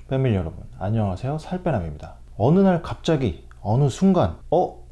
패밀리 여러분, 안녕하세요. 살빼남입니다. 어느 날 갑자기 어느 순간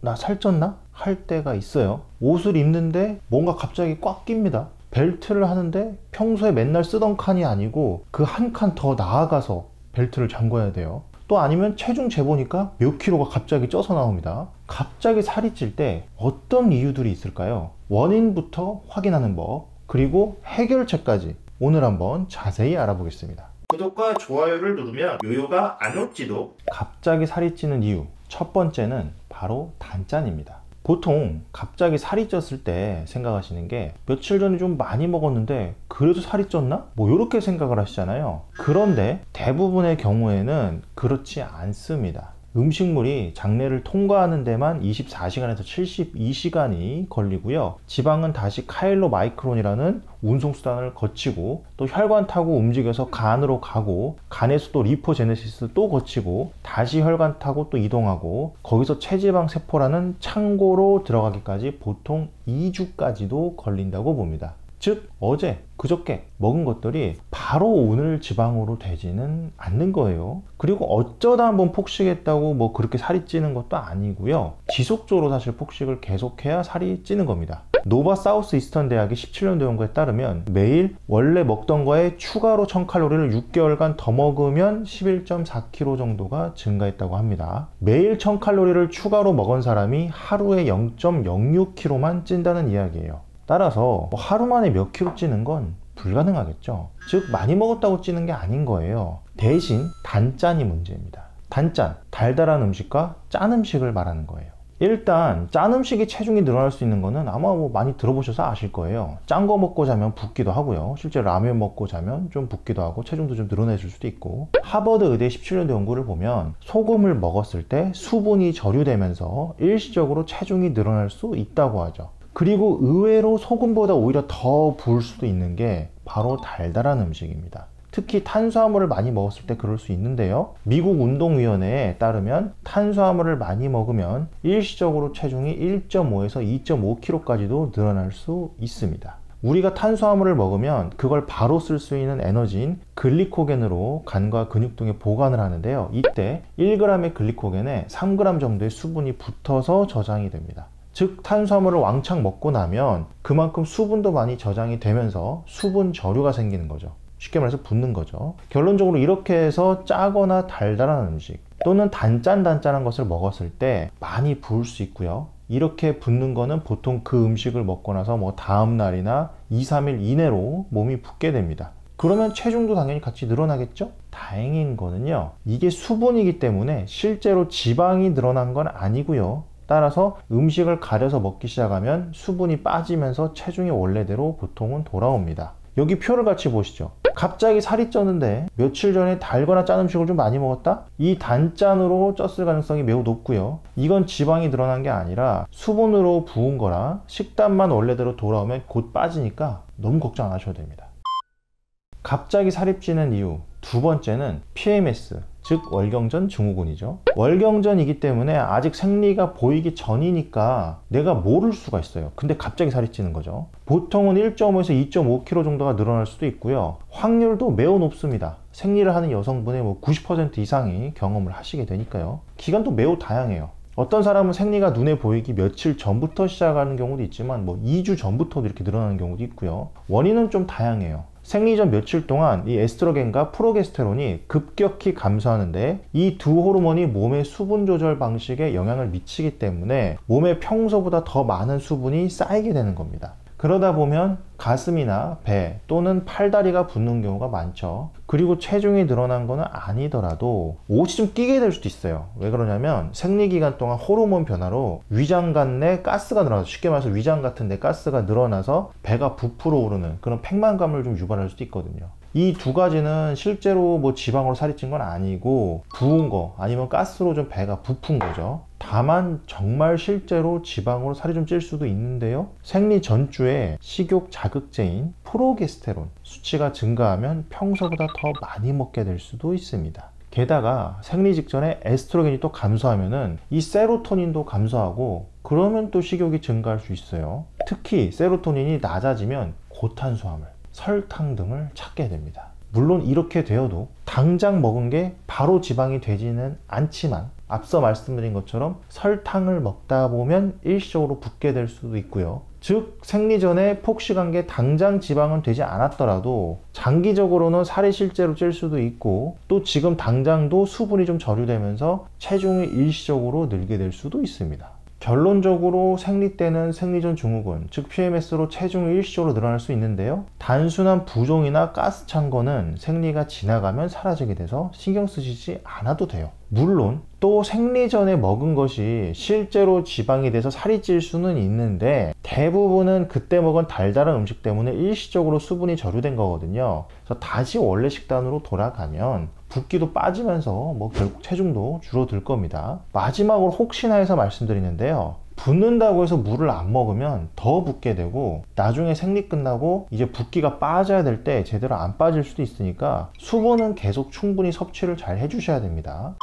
나 살쪘나? 할 때가 있어요. 옷을 입는데 뭔가 갑자기 꽉 낍니다. 벨트를 하는데 평소에 맨날 쓰던 칸이 아니고 그 한 칸 더 나아가서 벨트를 잠궈야 돼요. 또 아니면 체중 재보니까 몇 킬로가 갑자기 쪄서 나옵니다. 갑자기 살이 찔 때 어떤 이유들이 있을까요? 원인부터 확인하는 법, 그리고 해결책까지 오늘 한번 자세히 알아보겠습니다. 구독과 좋아요를 누르면 요요가 안 올지도. 갑자기 살이 찌는 이유 첫 번째는 바로 단짠입니다. 보통 갑자기 살이 쪘을 때 생각하시는 게 며칠 전에 좀 많이 먹었는데 그래도 살이 쪘나? 뭐 이렇게 생각을 하시잖아요. 그런데 대부분의 경우에는 그렇지 않습니다. 음식물이 장내를 통과하는 데만 24시간에서 72시간이 걸리고요. 지방은 다시 카일로마이크론이라는 운송수단을 거치고 또 혈관 타고 움직여서 간으로 가고 간에서 또 리포제네시스를 또 거치고 다시 혈관 타고 또 이동하고 거기서 체지방 세포라는 창고로 들어가기까지 보통 2주까지도 걸린다고 봅니다. 즉 어제 그저께 먹은 것들이 바로 오늘 지방으로 되지는 않는 거예요. 그리고 어쩌다 한번 폭식했다고 뭐 그렇게 살이 찌는 것도 아니고요. 지속적으로 사실 폭식을 계속해야 살이 찌는 겁니다. 노바 사우스 이스턴 대학의 17년도 연구에 따르면 매일 원래 먹던 거에 추가로 1000칼로리를 6개월간 더 먹으면 11.4kg 정도가 증가했다고 합니다. 매일 1000칼로리를 추가로 먹은 사람이 하루에 0.06kg만 찐다는 이야기예요. 따라서 하루 만에 몇 킬로 찌는 건 불가능하겠죠. 즉 많이 먹었다고 찌는 게 아닌 거예요. 대신 단짠이 문제입니다. 단짠, 달달한 음식과 짠 음식을 말하는 거예요. 일단 짠 음식이 체중이 늘어날 수 있는 거는 아마 뭐 많이 들어보셔서 아실 거예요. 짠 거 먹고 자면 붓기도 하고요. 실제 라면 먹고 자면 좀 붓기도 하고 체중도 좀 늘어내줄 수도 있고, 하버드 의대 17년도 연구를 보면 소금을 먹었을 때 수분이 절유되면서 일시적으로 체중이 늘어날 수 있다고 하죠. 그리고 의외로 소금보다 오히려 더 부을 수도 있는 게 바로 달달한 음식입니다. 특히 탄수화물을 많이 먹었을 때 그럴 수 있는데요. 미국 운동위원회에 따르면 탄수화물을 많이 먹으면 일시적으로 체중이 1.5에서 2.5kg까지도 늘어날 수 있습니다. 우리가 탄수화물을 먹으면 그걸 바로 쓸 수 있는 에너지인 글리코겐으로 간과 근육 등에 보관을 하는데요. 이때 1g의 글리코겐에 3g 정도의 수분이 붙어서 저장이 됩니다. 즉 탄수화물을 왕창 먹고 나면 그만큼 수분도 많이 저장이 되면서 수분 저류가 생기는 거죠. 쉽게 말해서 붓는 거죠. 결론적으로 이렇게 해서 짜거나 달달한 음식 또는 단짠한 것을 먹었을 때 많이 부을 수 있고요. 이렇게 붓는 거는 보통 그 음식을 먹고 나서 뭐 다음 날이나 2-3일 이내로 몸이 붓게 됩니다. 그러면 체중도 당연히 같이 늘어나겠죠? 다행인 거는요, 이게 수분이기 때문에 실제로 지방이 늘어난 건 아니고요. 따라서 음식을 가려서 먹기 시작하면 수분이 빠지면서 체중이 원래대로 보통은 돌아옵니다. 여기 표를 같이 보시죠. 갑자기 살이 쪘는데 며칠 전에 달거나 짠 음식을 좀 많이 먹었다? 이 단짠으로 쪘을 가능성이 매우 높고요. 이건 지방이 늘어난 게 아니라 수분으로 부은 거라 식단만 원래대로 돌아오면 곧 빠지니까 너무 걱정 안 하셔도 됩니다. 갑자기 살이 찌는 이유 두 번째는 PMS, 즉 월경전 증후군이죠. 월경전이기 때문에 아직 생리가 보이기 전이니까 내가 모를 수가 있어요. 근데 갑자기 살이 찌는 거죠. 보통은 1.5에서 2.5kg 정도가 늘어날 수도 있고요. 확률도 매우 높습니다. 생리를 하는 여성분의 90% 이상이 경험을 하시게 되니까요. 기간도 매우 다양해요. 어떤 사람은 생리가 눈에 보이기 며칠 전부터 시작하는 경우도 있지만 2주 전부터도 이렇게 늘어나는 경우도 있고요. 원인은 좀 다양해요. 생리 전 며칠 동안 이 에스트로겐과 프로게스테론이 급격히 감소하는데 이 두 호르몬이 몸의 수분 조절 방식에 영향을 미치기 때문에 몸에 평소보다 더 많은 수분이 쌓이게 되는 겁니다. 그러다 보면 가슴이나 배 또는 팔다리가 붓는 경우가 많죠. 그리고 체중이 늘어난 거는 아니더라도 옷이 좀 끼게 될 수도 있어요. 왜 그러냐면 생리기간 동안 호르몬 변화로 위장관 내 가스가 늘어나서, 쉽게 말해서 위장 같은 데 가스가 늘어나서 배가 부풀어 오르는 그런 팽만감을 좀 유발할 수도 있거든요. 이 두 가지는 실제로 지방으로 살이 찐 건 아니고 부은 거 아니면 가스로 좀 배가 부푼 거죠. 다만 정말 실제로 지방으로 살이 좀 찔 수도 있는데요. 생리 전주에 식욕 자극제인 프로게스테론 수치가 증가하면 평소보다 더 많이 먹게 될 수도 있습니다. 게다가 생리 직전에 에스트로겐이 또 감소하면은 이 세로토닌도 감소하고 그러면 또 식욕이 증가할 수 있어요. 특히 세로토닌이 낮아지면 고탄수화물, 설탕 등을 찾게 됩니다. 물론 이렇게 되어도 당장 먹은 게 바로 지방이 되지는 않지만 앞서 말씀드린 것처럼 설탕을 먹다 보면 일시적으로 붓게 될 수도 있고요. 즉 생리전에 폭식한 게 당장 지방은 되지 않았더라도 장기적으로는 살이 실제로 찔 수도 있고, 또 지금 당장도 수분이 좀 저류되면서 체중이 일시적으로 늘게 될 수도 있습니다. 결론적으로 생리 때는 생리전 증후군, 즉 PMS로 체중이 일시적으로 늘어날 수 있는데요. 단순한 부종이나 가스 찬 거는 생리가 지나가면 사라지게 돼서 신경 쓰시지 않아도 돼요. 물론 또 생리 전에 먹은 것이 실제로 지방이 돼서 살이 찔 수는 있는데, 대부분은 그때 먹은 달달한 음식 때문에 일시적으로 수분이 저류된 거거든요. 그래서 다시 원래 식단으로 돌아가면 붓기도 빠지면서 결국 체중도 줄어들 겁니다. 마지막으로 혹시나 해서 말씀드리는데요, 붓는다고 해서 물을 안 먹으면 더 붓게 되고, 나중에 생리 끝나고 이제 붓기가 빠져야 될 때 제대로 안 빠질 수도 있으니까 수분은 계속 충분히 섭취를 잘 해주셔야 됩니다.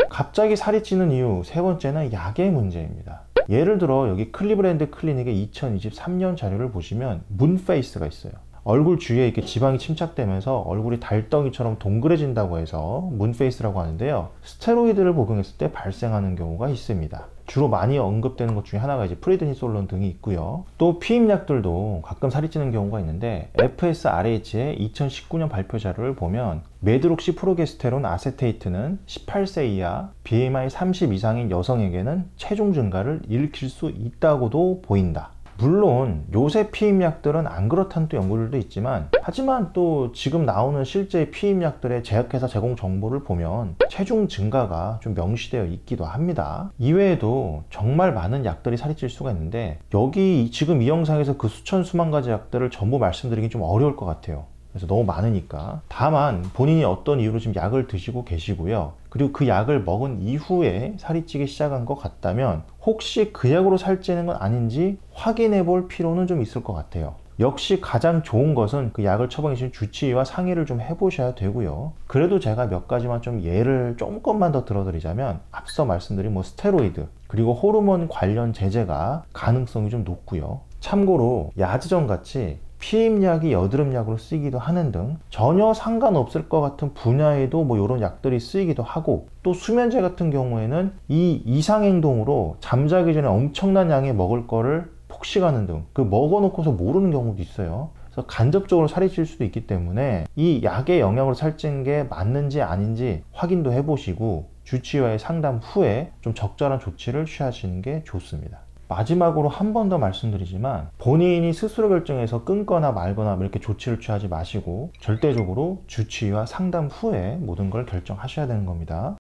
갑자기 살이 찌는 이유 세 번째는 약의 문제입니다. 예를 들어 여기 클리브랜드 클리닉의 2023년 자료를 보시면 문페이스가 있어요. 얼굴 주위에 이렇게 지방이 침착되면서 얼굴이 달덩이처럼 동그래진다고 해서 문페이스라고 하는데요. 스테로이드를 복용했을 때 발생하는 경우가 있습니다. 주로 많이 언급되는 것 중에 하나가 이제 프리드니솔론 등이 있고요. 또 피임약들도 가끔 살이 찌는 경우가 있는데, FSRH의 2019년 발표 자료를 보면 메드록시 프로게스테론 아세테이트는 18세 이하 BMI 30 이상인 여성에게는 체중 증가를 일으킬 수 있다고도 보인다. 물론 요새 피임약들은 안 그렇다는 또 연구들도 있지만, 하지만 또 지금 나오는 실제 피임약들의 제약회사 제공 정보를 보면 체중 증가가 좀 명시되어 있기도 합니다. 이외에도 정말 많은 약들이 살이 찔 수가 있는데, 여기 지금 이 영상에서 그 수천 수만 가지 약들을 전부 말씀드리기 좀 어려울 것 같아요. 그래서 너무 많으니까. 다만 본인이 어떤 이유로 지금 약을 드시고 계시고요, 그리고 그 약을 먹은 이후에 살이 찌기 시작한 것 같다면 혹시 그 약으로 살찌는 건 아닌지 확인해 볼 필요는 좀 있을 것 같아요. 역시 가장 좋은 것은 그 약을 처방해 주신 주치의와 상의를 좀 해보셔야 되고요. 그래도 제가 몇 가지만 좀 예를 조금만 더 들어드리자면, 앞서 말씀드린 스테로이드 그리고 호르몬 관련 제제가 가능성이 좀 높고요. 참고로 야지정 같이 피임약이 여드름약으로 쓰이기도 하는 등 전혀 상관없을 것 같은 분야에도 이런 약들이 쓰이기도 하고, 또 수면제 같은 경우에는 이 이상행동으로 잠자기 전에 엄청난 양의 먹을 거를 폭식하는 등 먹어놓고서 모르는 경우도 있어요. 그래서 간접적으로 살이 찔 수도 있기 때문에 이 약의 영향으로 살찐 게 맞는지 아닌지 확인도 해보시고, 주치의와의 상담 후에 좀 적절한 조치를 취하시는 게 좋습니다. 마지막으로 한 번 더 말씀드리지만, 본인이 스스로 결정해서 끊거나 말거나 이렇게 조치를 취하지 마시고 절대적으로 주치의와 상담 후에 모든 걸 결정하셔야 되는 겁니다.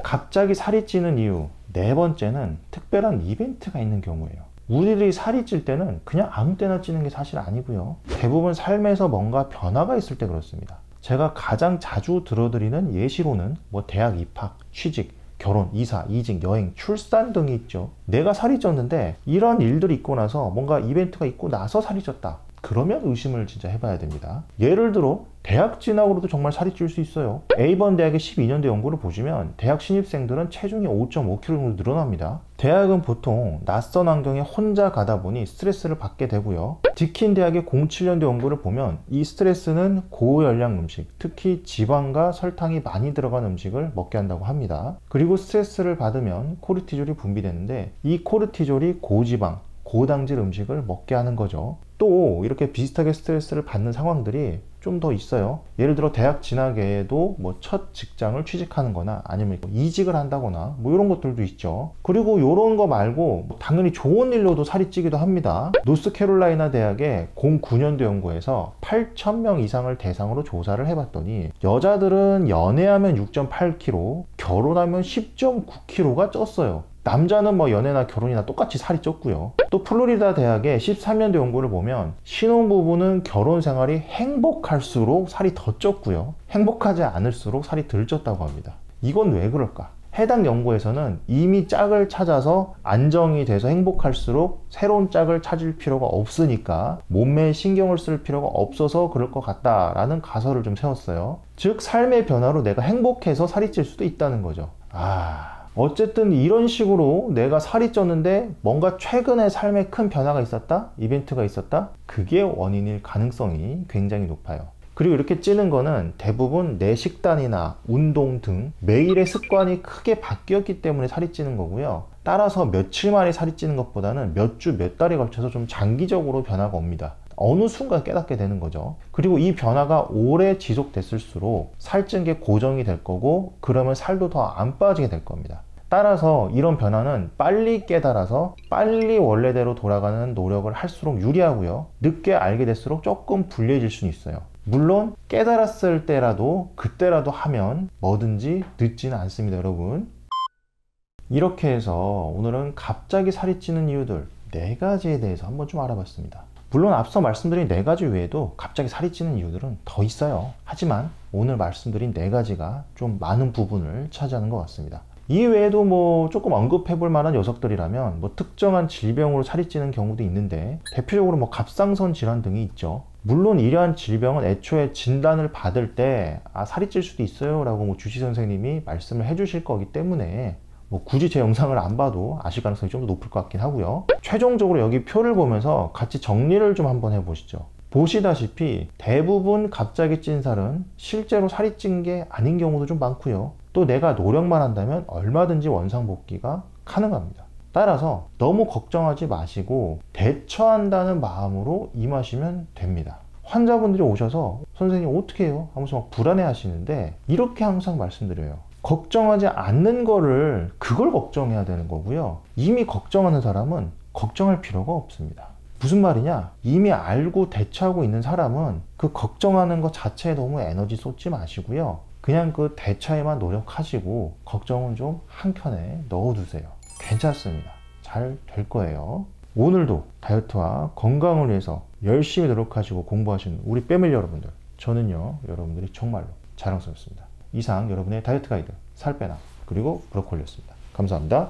갑자기 살이 찌는 이유 네 번째는 특별한 이벤트가 있는 경우예요. 우리들이 살이 찔 때는 그냥 아무 때나 찌는 게 사실 아니고요, 대부분 삶에서 뭔가 변화가 있을 때 그렇습니다. 제가 가장 자주 들어드리는 예시로는 대학 입학, 취직, 결혼, 이사, 이직, 여행, 출산 등이 있죠. 내가 살이 쪘는데 이런 일들이 있고 나서 뭔가 이벤트가 있고 나서 살이 쪘다. 그러면 의심을 진짜 해봐야 됩니다. 예를 들어 대학 진학으로도 정말 살이 찔 수 있어요. 에이번 대학의 12년도 연구를 보시면 대학 신입생들은 체중이 5.5kg 정도 늘어납니다. 대학은 보통 낯선 환경에 혼자 가다 보니 스트레스를 받게 되고요. 디킨 대학의 07년도 연구를 보면 이 스트레스는 고열량 음식, 특히 지방과 설탕이 많이 들어간 음식을 먹게 한다고 합니다. 그리고 스트레스를 받으면 코르티졸이 분비되는데, 이 코르티졸이 고지방, 고당질 음식을 먹게 하는 거죠. 또 이렇게 비슷하게 스트레스를 받는 상황들이 좀 더 있어요. 예를 들어 대학 진학에도 첫 직장을 취직하는 거나 아니면 이직을 한다거나 이런 것들도 있죠. 그리고 이런 거 말고 당연히 좋은 일로도 살이 찌기도 합니다. 노스캐롤라이나 대학의 09년도 연구에서 8,000명 이상을 대상으로 조사를 해봤더니 여자들은 연애하면 6.8kg, 결혼하면 10.9kg가 쪘어요. 남자는 연애나 결혼이나 똑같이 살이 쪘고요. 또 플로리다 대학의 13년도 연구를 보면 신혼부부는 결혼 생활이 행복할수록 살이 더 쪘고요, 행복하지 않을수록 살이 덜 쪘다고 합니다. 이건 왜 그럴까? 해당 연구에서는 이미 짝을 찾아서 안정이 돼서 행복할수록 새로운 짝을 찾을 필요가 없으니까 몸매에 신경을 쓸 필요가 없어서 그럴 것 같다라는 가설을 좀 세웠어요. 즉 삶의 변화로 내가 행복해서 살이 찔 수도 있다는 거죠. 어쨌든 이런 식으로 내가 살이 쪘는데 뭔가 최근에 삶에 큰 변화가 있었다? 이벤트가 있었다? 그게 원인일 가능성이 굉장히 높아요. 그리고 이렇게 찌는 거는 대부분 내 식단이나 운동 등 매일의 습관이 크게 바뀌었기 때문에 살이 찌는 거고요. 따라서 며칠 만에 살이 찌는 것보다는 몇 주, 몇 달에 걸쳐서 좀 장기적으로 변화가 옵니다. 어느 순간 깨닫게 되는 거죠. 그리고 이 변화가 오래 지속됐을수록 살찐 게 고정이 될 거고, 그러면 살도 더 안 빠지게 될 겁니다. 따라서 이런 변화는 빨리 깨달아서 빨리 원래대로 돌아가는 노력을 할수록 유리하고요. 늦게 알게 될수록 조금 불리해질 수는 있어요. 물론 깨달았을 때라도 그때라도 하면 뭐든지 늦지는 않습니다, 여러분. 이렇게 해서 오늘은 갑자기 살이 찌는 이유들 4가지에 대해서 한번 좀 알아봤습니다. 물론 앞서 말씀드린 4가지 외에도 갑자기 살이 찌는 이유들은 더 있어요. 하지만 오늘 말씀드린 4가지가 좀 많은 부분을 차지하는 것 같습니다. 이 외에도 뭐 조금 언급해 볼 만한 녀석들이라면 뭐 특정한 질병으로 살이 찌는 경우도 있는데, 대표적으로 뭐 갑상선 질환 등이 있죠. 물론 이러한 질병은 애초에 진단을 받을 때 살이 찔 수도 있어요 라고 뭐 주치 선생님이 말씀을 해 주실 거기 때문에 뭐 굳이 제 영상을 안 봐도 아실 가능성이 좀 더 높을 것 같긴 하고요. 최종적으로 여기 표를 보면서 같이 정리를 좀 한번 해보시죠. 보시다시피 대부분 갑자기 찐 살은 실제로 살이 찐 게 아닌 경우도 좀 많고요. 또 내가 노력만 한다면 얼마든지 원상복귀가 가능합니다. 따라서 너무 걱정하지 마시고 대처한다는 마음으로 임하시면 됩니다. 환자분들이 오셔서 선생님 어떻게 해요? 하면서 막 불안해 하시는데, 이렇게 항상 말씀드려요. 걱정하지 않는 거를 그걸 걱정해야 되는 거고요. 이미 걱정하는 사람은 걱정할 필요가 없습니다. 무슨 말이냐? 이미 알고 대처하고 있는 사람은 그 걱정하는 것 자체에 너무 에너지 쏟지 마시고요. 그냥 그 대처에만 노력하시고 걱정은 좀 한켠에 넣어두세요. 괜찮습니다. 잘 될 거예요. 오늘도 다이어트와 건강을 위해서 열심히 노력하시고 공부하시는 우리 패밀리 여러분들, 저는요 여러분들이 정말로 자랑스럽습니다. 이상 여러분의 다이어트 가이드 살빼나 그리고 브로콜리였습니다. 감사합니다.